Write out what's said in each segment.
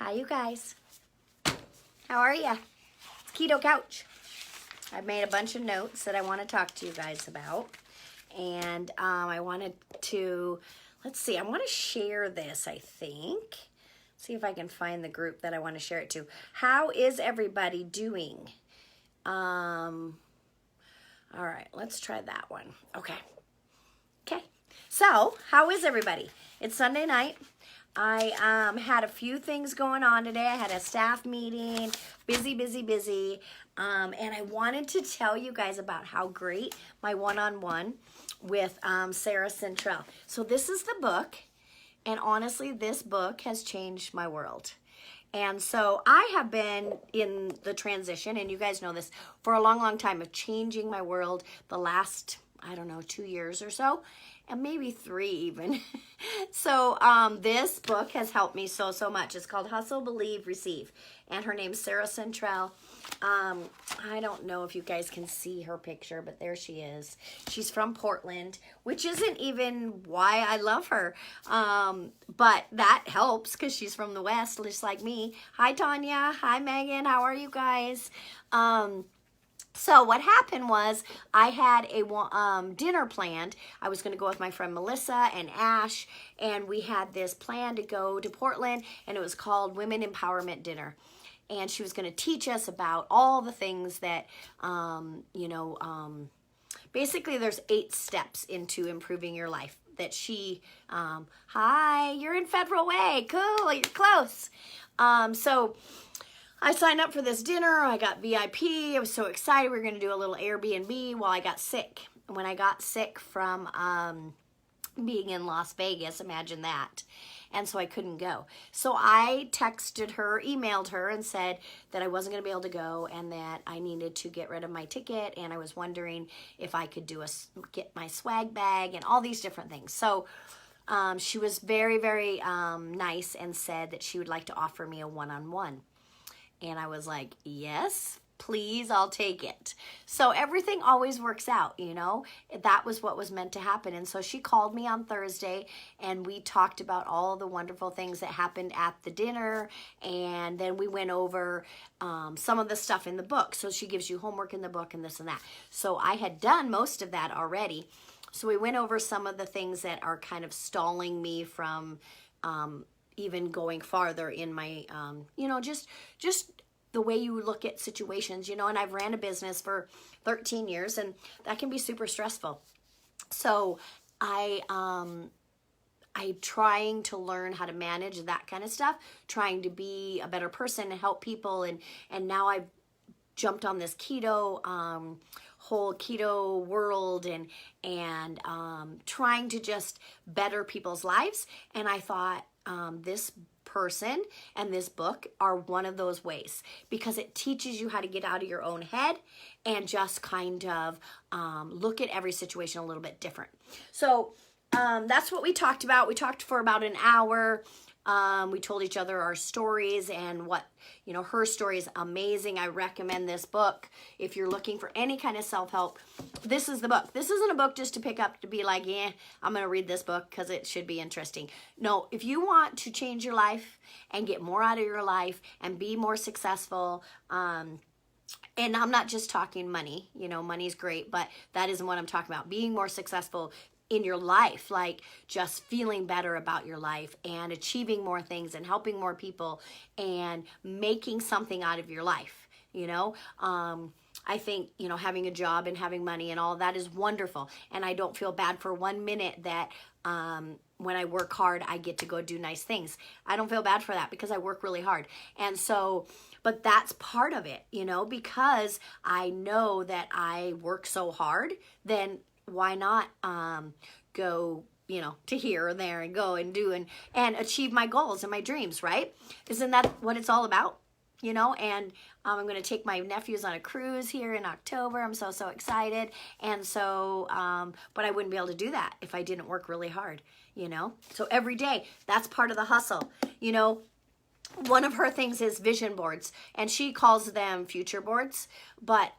Hi, you guys. How are ya? It's Keto Kouch. I've made a bunch of notes that I want to talk to you guys about. And I wanted to, let's see, I want to share this, I think. See if I can find the group that I want to share it to. How is everybody doing? All right, let's try that one. Okay. So, how is everybody? It's Sunday night. I had a few things going on today. I had a staff meeting, busy. And I wanted to tell you guys about how great my one-on-one with Sara Central. So this is the book, and honestly, this book has changed my world. And so I have been in the transition, and you guys know this, for a long time of changing my world the last, I don't know, 2 years or so, and maybe 3 even. So this book has helped me so much. It's called Hustle, Believe, Receive. And her name's Sara Central. I don't know if you guys can see her picture, but there she is. She's from Portland, which isn't even why I love her. But that helps because she's from the West, just like me. Hi, Tanya. Hi, Megan. How are you guys? So what happened was I had a dinner planned. I was going to go with my friend Melissa and Ash, and we had this plan to go to Portland, and it was called Women Empowerment Dinner. And she was going to teach us about all the things that, basically there's 8 steps into improving your life that she, hi, you're in Federal Way. Cool, you're close. So I signed up for this dinner. I got VIP. I was so excited. We were going to do a little Airbnb while I got sick. When I got sick from being in Las Vegas, imagine that. And so I couldn't go. So I texted her, emailed her, and said that I wasn't going to be able to go and that I needed to get rid of my ticket. And I was wondering if I could get my swag bag and all these different things. So she was very nice and said that she would like to offer me a one-on-one. And I was like, yes, please, I'll take it. So everything always works out, you know. That was what was meant to happen. And so she called me on Thursday, and we talked about all the wonderful things that happened at the dinner. And then we went over some of the stuff in the book. So she gives you homework in the book and this and that. So I had done most of that already. So we went over some of the things that are kind of stalling me from even going farther in my, just the way you look at situations, and I've ran a business for 13 years, and that can be super stressful. So I'm trying to learn how to manage that kind of stuff, trying to be a better person and help people. And now I've jumped on this keto, whole keto world and trying to just better people's lives. And I thought this person and this book are one of those ways, because it teaches you how to get out of your own head and just kind of look at every situation a little bit different. So that's what we talked about. We talked for about an hour. We told each other our stories and what, her story is amazing. I recommend this book. If you're looking for any kind of self-help, this is the book. This isn't a book just to pick up to be like, yeah, I'm going to read this book because it should be interesting. No, if you want to change your life and get more out of your life and be more successful, and I'm not just talking money, money's great, but that isn't what I'm talking about. Being more successful in your life, like just feeling better about your life and achieving more things and helping more people and making something out of your life. I think, having a job and having money and all that is wonderful. And I don't feel bad for 1 minute that when I work hard, I get to go do nice things. I don't feel bad for that because I work really hard. And so, but that's part of it, because I know that I work so hard, then why not go, to here or there and go and do and achieve my goals and my dreams, right? Isn't that what it's all about? And I'm going to take my nephews on a cruise here in October. I'm so excited. And so, but I wouldn't be able to do that if I didn't work really hard, So every day, that's part of the hustle. One of her things is vision boards, and she calls them future boards. But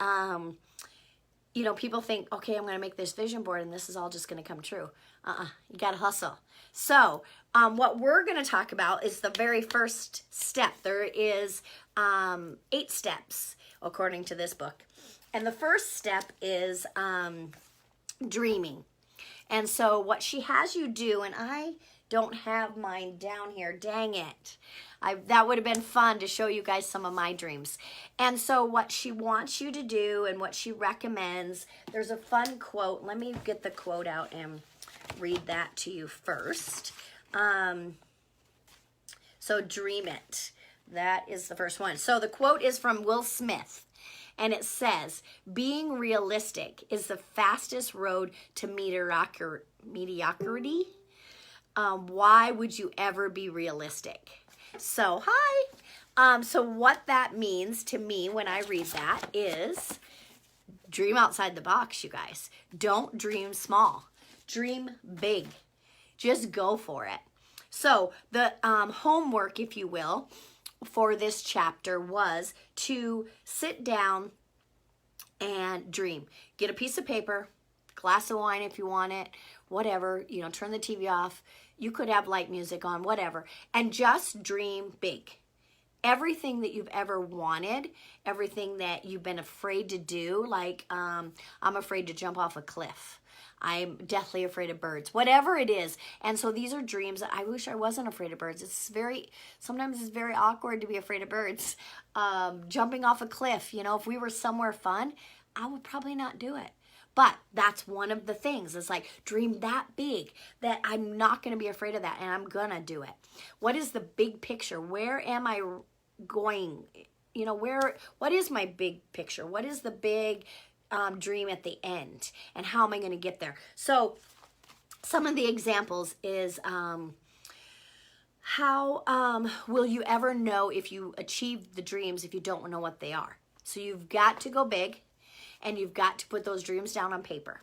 people think, okay, I'm going to make this vision board and this is all just going to come true. You got to hustle. So what we're going to talk about is the very first step. There is 8 steps according to this book. And the first step is dreaming. And so what she has you do, and I don't have mine down here, dang it. That would have been fun to show you guys some of my dreams. And so what she wants you to do and what she recommends, there's a fun quote. Let me get the quote out and read that to you first. So dream it. That is the first one. So the quote is from Will Smith. And it says, being realistic is the fastest road to mediocrity. Why would you ever be realistic? So, hi. So what that means to me when I read that is dream outside the box, you guys. Don't dream small. Dream big. Just go for it. So the homework, if you will, for this chapter was to sit down and dream. Get a piece of paper, glass of wine if you want it, whatever, turn the TV off. You could have light music on, whatever, and just dream big. Everything that you've ever wanted, everything that you've been afraid to do, like I'm afraid to jump off a cliff. I'm deathly afraid of birds, whatever it is. And so these are dreams that I wish I wasn't afraid of birds. Sometimes it's very awkward to be afraid of birds. Jumping off a cliff, if we were somewhere fun, I would probably not do it. But that's one of the things. It's like dream that big that I'm not going to be afraid of that and I'm going to do it. What is the big picture? Where am I going? What is my big picture? What is the big dream at the end, and how am I going to get there? So some of the examples is how will you ever know if you achieve the dreams if you don't know what they are? So you've got to go big, and you've got to put those dreams down on paper.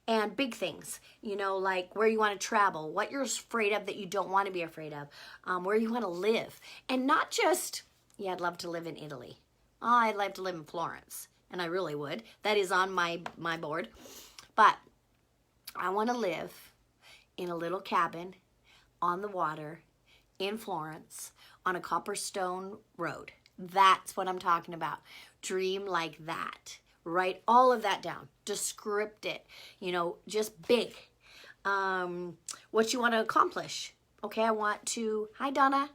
And big things, like where you want to travel, what you're afraid of that you don't want to be afraid of, where you want to live. And not just, I'd love to live in Italy. Oh, I'd love to live in Florence. And I really would. That is on my board. But I want to live in a little cabin on the water in Florence on a cobblestone road. That's what I'm talking about. Dream like that. Write all of that down. Descript it. Just big. What you want to accomplish. Okay, hi Donna,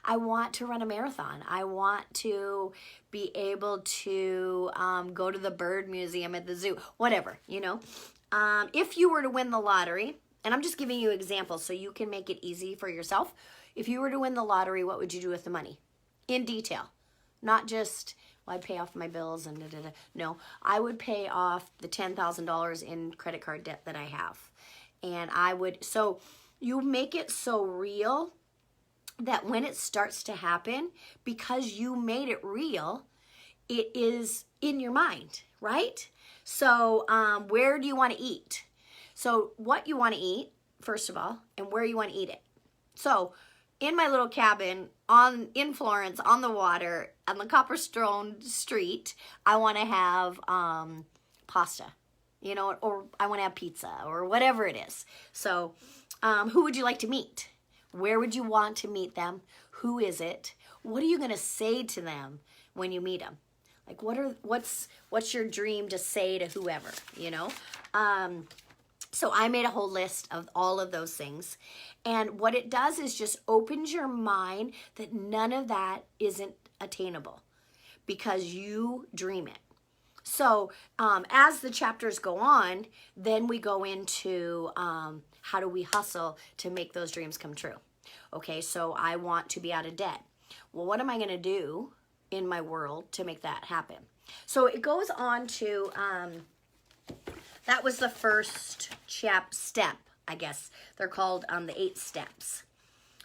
I want to run a marathon. I want to be able to go to the bird museum at the zoo, whatever, If you were to win the lottery, and I'm just giving you examples so you can make it easy for yourself. If you were to win the lottery, what would you do with the money? In detail. Not just, I'd pay off my bills and da-da-da. No, I would pay off the $10,000 in credit card debt that I have. And you make it so real that when it starts to happen, because you made it real, it is in your mind, right? So where do you want to eat? So what you want to eat, first of all, and where you want to eat it. So in my little cabin in Florence, on the water, on the cobblestone street, I want to have pasta, or I want to have pizza or whatever it is. So who would you like to meet? Where would you want to meet them? Who is it? What are you going to say to them when you meet them? Like what's your dream to say to whoever, So I made a whole list of all of those things. And what it does is just opens your mind that none of that isn't attainable because you dream it. So as the chapters go on, then we go into how do we hustle to make those dreams come true. Okay, so I want to be out of debt. Well, what am I going to do in my world to make that happen? So it goes on to, that was the first step, I guess. They're called the 8 steps.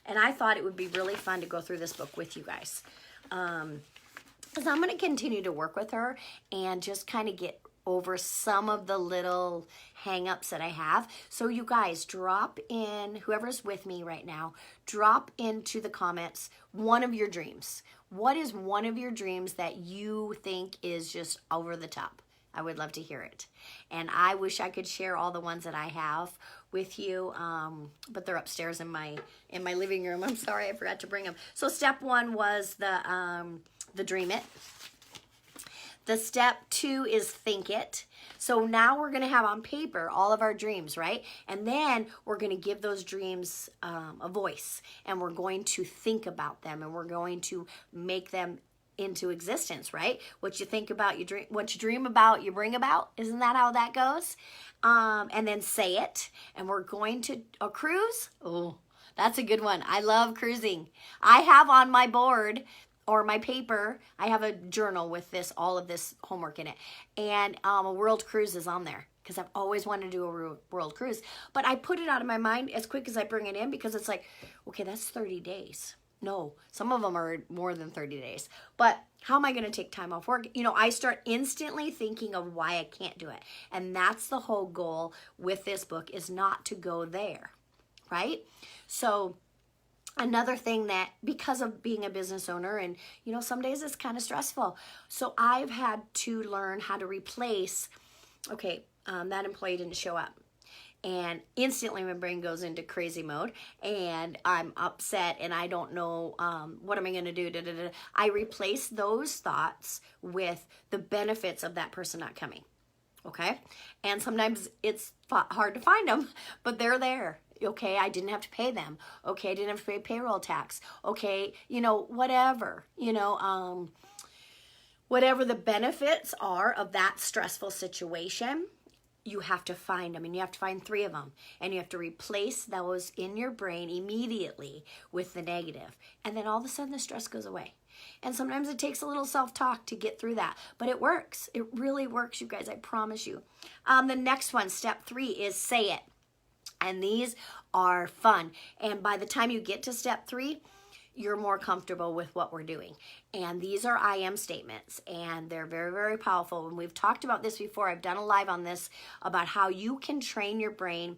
And I thought it would be really fun to go through this book with you guys. Because I'm going to continue to work with her and just kind of get over some of the little hang-ups that I have. So you guys, drop in, whoever's with me right now, drop into the comments one of your dreams. What is one of your dreams that you think is just over the top? I would love to hear it. And I wish I could share all the ones that I have with you, but they're upstairs in my living room. I'm sorry, I forgot to bring them. So step 1 was the dream it. The step 2 is think it. So now we're going to have on paper all of our dreams, right? And then we're going to give those dreams a voice, and we're going to think about them, and we're going to make them into existence, right? What you think about, you dream. What you dream about, you bring about. Isn't that how that goes? And then say it. And we're going to a cruise. Oh, that's a good one. I love cruising. I have on my board or my paper, I have a journal with all of this homework in it. And a world cruise is on there because I've always wanted to do a world cruise. But I put it out of my mind as quick as I bring it in because it's like, okay, that's 30 days. No, some of them are more than 30 days. But how am I going to take time off work? I start instantly thinking of why I can't do it. And that's the whole goal with this book, is not to go there, right? So another thing that, because of being a business owner, and some days it's kind of stressful. So I've had to learn how to replace, that employee didn't show up. And instantly my brain goes into crazy mode and I'm upset and I don't know what am I going to do. I replace those thoughts with the benefits of that person not coming. Okay. And sometimes it's hard to find them, but they're there. Okay, I didn't have to pay them. Okay, I didn't have to pay payroll tax. Okay, whatever, whatever the benefits are of that stressful situation, you have to find them, and you have to find 3 of them, and you have to replace those in your brain immediately with the negative, and then all of a sudden the stress goes away. And sometimes it takes a little self-talk to get through that, but it works. It really works, you guys, I promise you. The next one, step 3, is say it. And these are fun. And by the time you get to step 3, you're more comfortable with what we're doing. And these are I am statements, and they're very, very powerful. And we've talked about this before. I've done a live on this about how you can train your brain,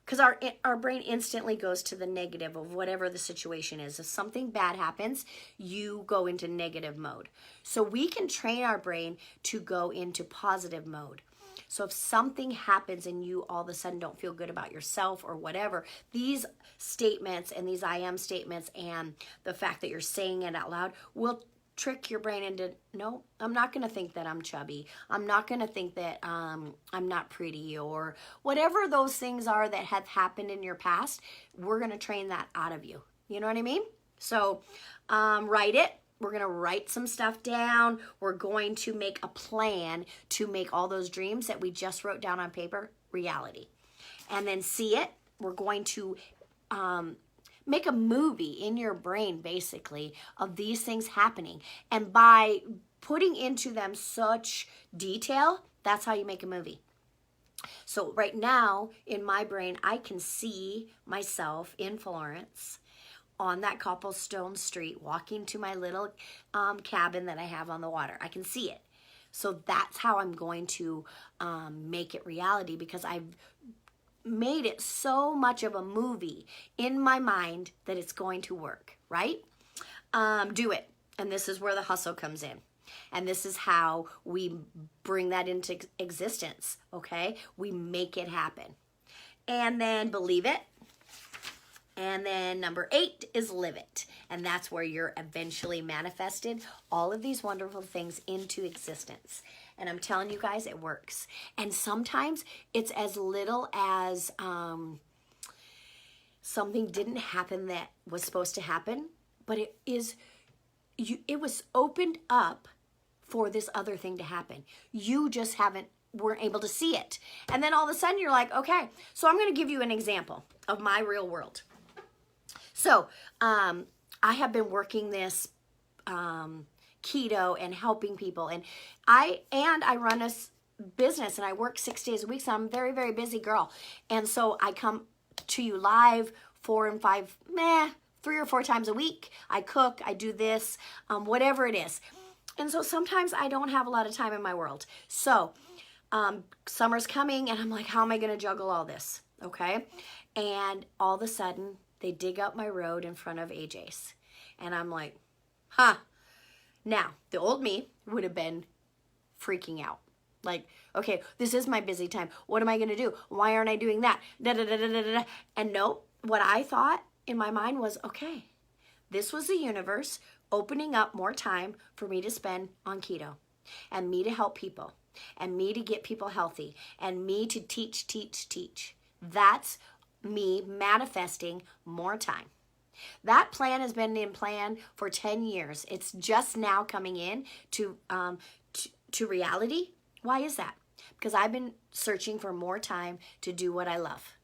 because our brain instantly goes to the negative of whatever the situation is. If something bad happens, you go into negative mode. So we can train our brain to go into positive mode. So if something happens and you all of a sudden don't feel good about yourself or whatever, these statements and these I am statements and the fact that you're saying it out loud will trick your brain into, no, I'm not going to think that I'm chubby. I'm not going to think that I'm not pretty, or whatever those things are that have happened in your past. We're going to train that out of you. You know what I mean? So write it. We're going to write some stuff down. We're going to make a plan to make all those dreams that we just wrote down on paper reality. And then see it. We're going to make a movie in your brain, basically, of these things happening. And by putting into them such detail, that's how you make a movie. So right now, in my brain, I can see myself in Florence on that cobblestone street, walking to my little cabin that I have on the water. I can see it. So that's how I'm going to make it reality, because I've made it so much of a movie in my mind that it's going to work, right? Do it. And this is where the hustle comes in. And this is how we bring that into existence, okay? We make it happen. And then believe it. And then number 8 is live it. And that's where you're eventually manifested all of these wonderful things into existence. And I'm telling you guys, it works. And sometimes it's as little as something didn't happen that was supposed to happen, but it was opened up for this other thing to happen. You just weren't able to see it. And then all of a sudden you're like, okay, so I'm going to give you an example of my real world. So I have been working this keto and helping people, and I run a business, and I work 6 days a week, so I'm a very, very busy girl. And so I come to you live 3 or 4 times a week. I cook, I do this, whatever it is. And so sometimes I don't have a lot of time in my world. So summer's coming, and I'm like, how am I going to juggle all this? Okay. And all of a sudden, they dig up my road in front of AJ's. And I'm like, huh. Now, the old me would have been freaking out. Like, okay, this is my busy time. What am I going to do? Why aren't I doing that? Da, da, da, da, da, da. And no, what I thought in my mind was, okay, this was the universe opening up more time for me to spend on keto and me to help people and me to get people healthy and me to teach, teach, teach. That's me manifesting more time. That plan has been in plan for 10 years. It's just now coming in to reality. Why is that? Because I've been searching for more time to do what I love.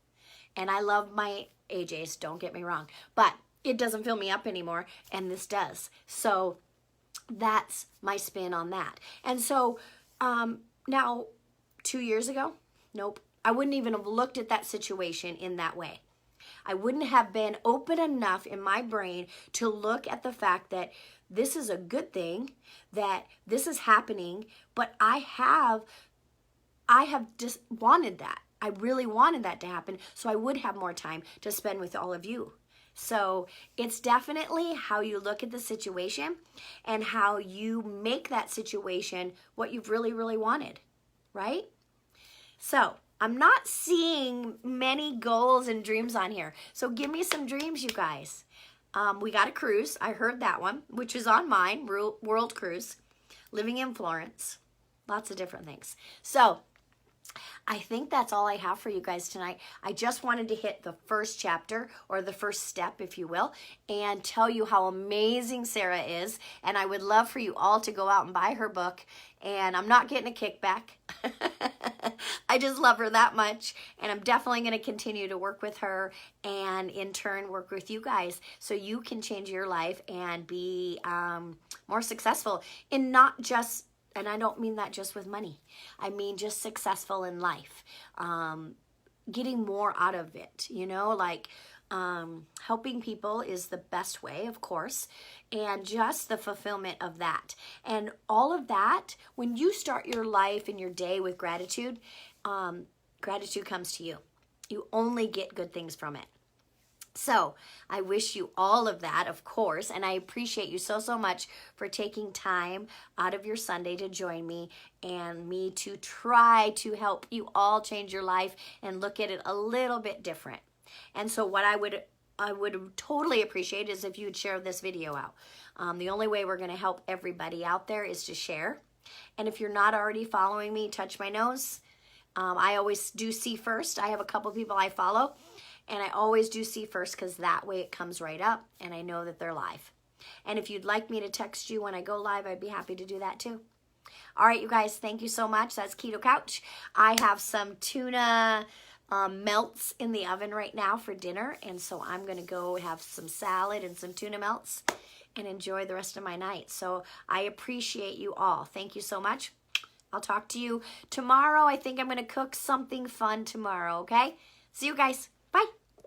And I love my AJs, don't get me wrong. But it doesn't fill me up anymore, and this does. So that's my spin on that. And so now, 2 years ago, nope, I wouldn't even have looked at that situation in that way. I wouldn't have been open enough in my brain to look at the fact that this is a good thing, that this is happening, but I have just wanted that. I really wanted that to happen, so I would have more time to spend with all of you. So it's definitely how you look at the situation and how you make that situation what you've really, really wanted, right? So I'm not seeing many goals and dreams on here. So give me some dreams, you guys. We got a cruise. I heard that one, which is on mine, World Cruise, living in Florence, lots of different things. So I think that's all I have for you guys tonight. I just wanted to hit the first chapter, or the first step, if you will, and tell you how amazing Sara is. And I would love for you all to go out and buy her book. And I'm not getting a kickback. I just love her that much. And I'm definitely going to continue to work with her and in turn work with you guys so you can change your life and be more successful in not just, and I don't mean that just with money. I mean just successful in life. Getting more out of it, you know, like helping people is the best way, of course, and just the fulfillment of that. And all of that, when you start your life and your day with gratitude, gratitude comes to you. You only get good things from it. So I wish you all of that, of course, and I appreciate you so, so much for taking time out of your Sunday to join me and me to try to help you all change your life and look at it a little bit different. And so what I would totally appreciate is if you would share this video out. The only way we're going to help everybody out there is to share. And if you're not already following me, touch my nose. I always do see first. I have a couple people I follow. And I always do see first because that way it comes right up and I know that they're live. And if you'd like me to text you when I go live, I'd be happy to do that too. All right, you guys, thank you so much. That's Keto Kouch. I have some tuna melts in the oven right now for dinner. And so I'm going to go have some salad and some tuna melts and enjoy the rest of my night. So I appreciate you all. Thank you so much. I'll talk to you tomorrow. I think I'm going to cook something fun tomorrow, okay? See you guys.